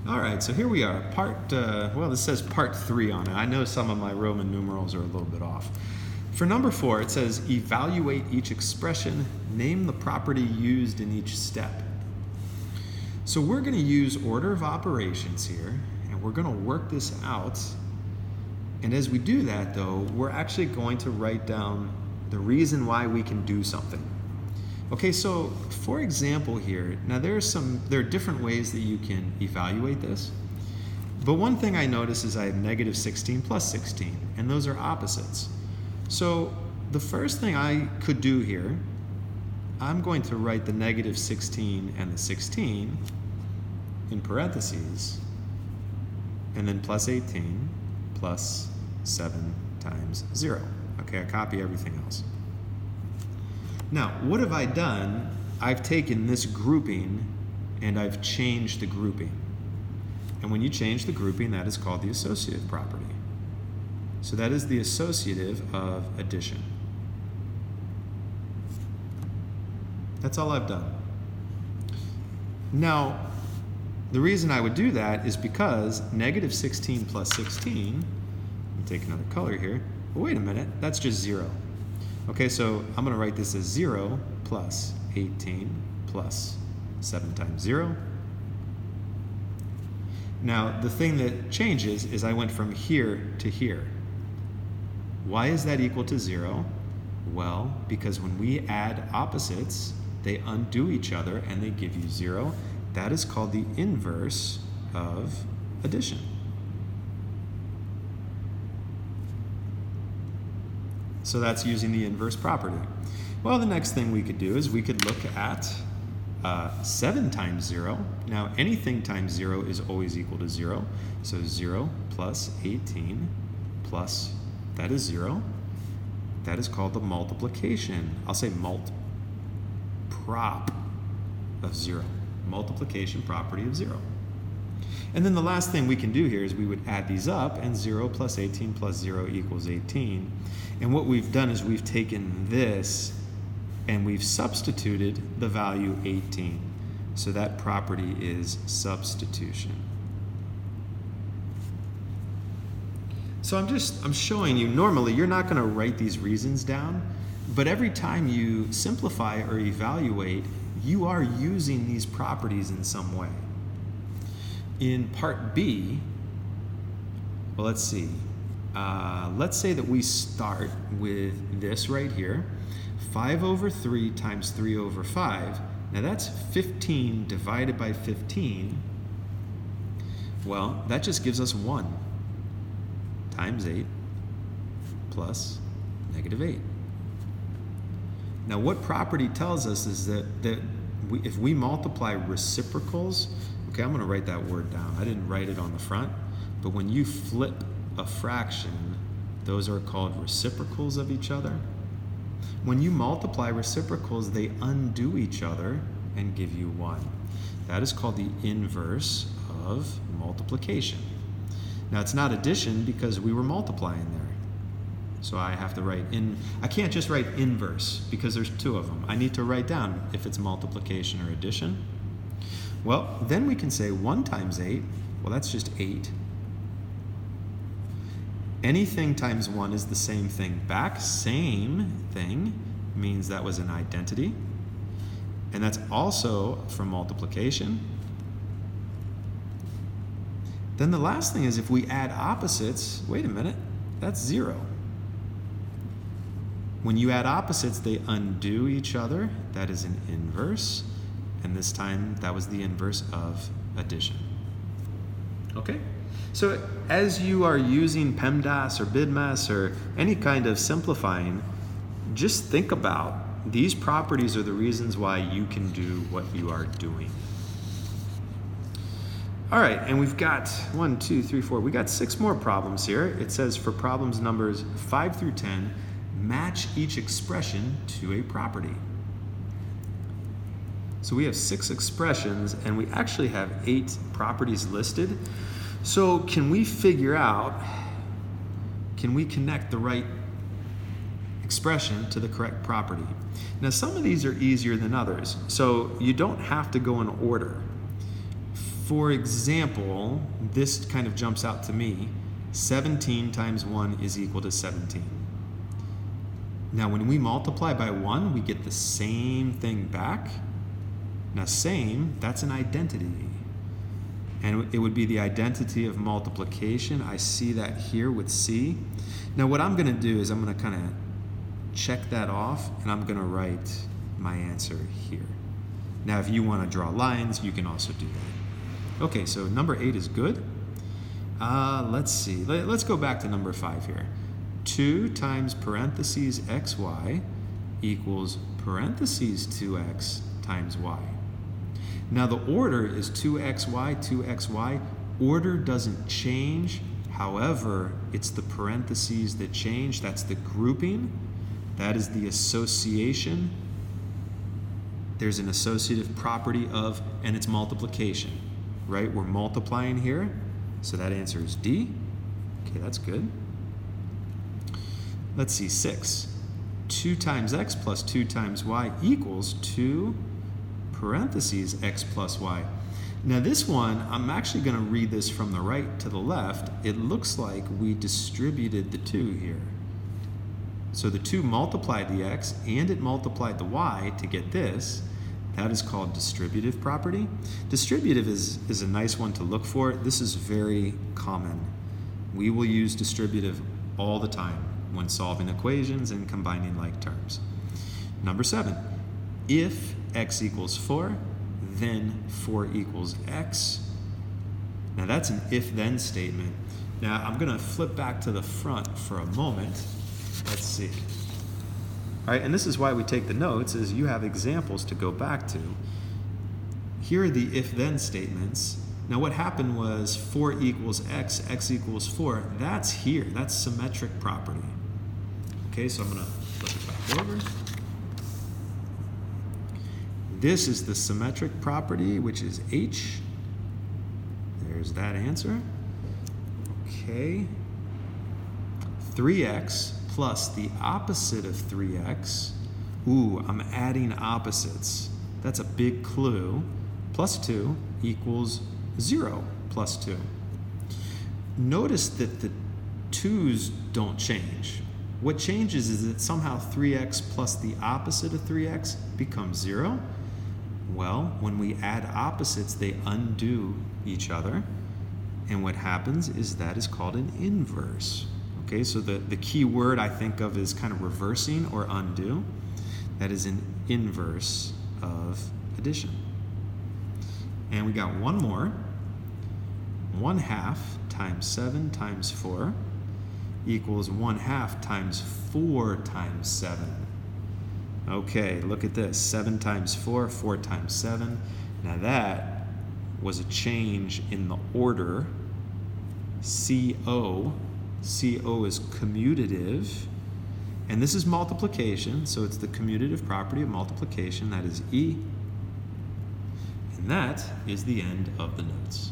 All right, so here we are, well, this says part 3 on it. I know some of my Roman numerals are a little bit off. For number 4, it says evaluate each expression, name the property used in each step. So we're going to use order of operations here, and we're going to work this out. And as we do that, though, we're actually going to write down the reason why we can do something. Okay, so for example here, now there are different ways that you can evaluate this. But one thing I notice is I have negative 16 plus 16, and those are opposites. So the first thing I could do here, I'm going to write the negative 16 and the 16 in parentheses, and then plus 18 plus 7 times 0. Okay, I copy everything else. Now, what have I done? I've taken this grouping and I've changed the grouping. And when you change the grouping, that is called the associative property. So that is the associative of addition. That's all I've done. Now, the reason I would do that is because negative 16 plus 16, let me take another color here. But wait a minute, that's just 0. Okay, so I'm going to write this as 0 plus 18 plus 7 times 0. Now, the thing that changes is I went from here to here. Why is that equal to 0? Well, because when we add opposites, they undo each other and they give you 0. That is called the inverse of addition. So that's using the inverse property. Well, the next thing we could do is we could look at 7 times 0. Now, anything times 0 is always equal to 0. So 0 plus 18 plus, that is 0. That is called the multiplication. I'll say prop of 0. Multiplication property of 0. And then the last thing we can do here is we would add these up, and 0 plus 18 plus 0 equals 18. And what we've done is we've taken this and we've substituted the value 18. So that property is substitution. So I'm showing you, normally you're not going to write these reasons down, but every time you simplify or evaluate, you are using these properties in some way. In part B, well, let's see. Let's say that we start with this right here. 5 over 3 times 3 over 5. Now that's 15 divided by 15. Well, that just gives us 1 times 8 plus negative 8. Now what property tells us is that if we multiply reciprocals, okay, I'm going to write that word down. I didn't write it on the front, but when you flip a fraction, those are called reciprocals of each other. When you multiply reciprocals, they undo each other and give you 1. That is called the inverse of multiplication. Now it's not addition because we were multiplying there. So I have to write I can't just write inverse because there's 2 of them. I need to write down if it's multiplication or addition. Well, then we can say 1 times 8, well, that's just 8. Anything times 1 is the same thing back. Same thing means that was an identity. And that's also from multiplication. Then the last thing is if we add opposites, wait a minute, that's 0. When you add opposites, they undo each other. That is an inverse. And this time, that was the inverse of addition. Okay? So as you are using PEMDAS or BIDMAS or any kind of simplifying, just think about these properties are the reasons why you can do what you are doing. All right, and we've got 1, 2, 3, 4. We got 6 more problems here. It says for problems numbers 5 through 10, match each expression to a property. So we have 6 expressions, and we actually have 8 properties listed. So can we figure out, can we connect the right expression to the correct property? Now some of these are easier than others, so you don't have to go in order. For example, this kind of jumps out to me. 17 times 1 is equal to 17. Now, when we multiply by 1, we get the same thing back. Now, same, that's an identity. And it would be the identity of multiplication. I see that here with C. Now, what I'm going to do is I'm going to kind of check that off, and I'm going to write my answer here. Now, if you want to draw lines, you can also do that. Okay, so number 8 is good. Let's see. Let's go back to number 5 here. 2 times parentheses xy equals parentheses 2x times y. Now the order is 2xy, 2xy. Order doesn't change. However, it's the parentheses that change. That's the grouping. That is the association. There's an associative property of, and it's multiplication, right? We're multiplying here. So that answer is D. Okay, that's good. Let's see, 6. 2 times x plus 2 times y equals 2 parentheses x plus y. Now this one, I'm actually going to read this from the right to the left. It looks like we distributed the 2 here. So the 2 multiplied the x and it multiplied the y to get this. That is called distributive property. Distributive is a nice one to look for. This is very common. We will use distributive all the time when solving equations and combining like terms. Number 7, if x equals 4, then 4 equals x. Now that's an if-then statement. Now I'm going to flip back to the front for a moment. Let's see. All right, and this is why we take the notes, is you have examples to go back to. Here are the if-then statements. Now what happened was 4 equals x, x equals 4. That's here. That's symmetric property. Okay, so I'm going to flip it back over. This is the symmetric property, which is H. There's that answer. Okay. 3x plus the opposite of 3x. Ooh, I'm adding opposites. That's a big clue. Plus 2 equals 0 plus 2. Notice that the 2's don't change. What changes is that somehow 3x plus the opposite of 3x becomes 0. Well, when we add opposites, they undo each other. And what happens is that is called an inverse. Okay, so the key word I think of is kind of reversing or undo. That is an inverse of addition. And we got one more. 1/2 times 7 times 4 equals 1/2 times 4 times 7. Okay, look at this. 7 times 4, 4 times 7. Now that was a change in the order. CO. CO is commutative. And this is multiplication, so it's the commutative property of multiplication. That is E. And that is the end of the notes.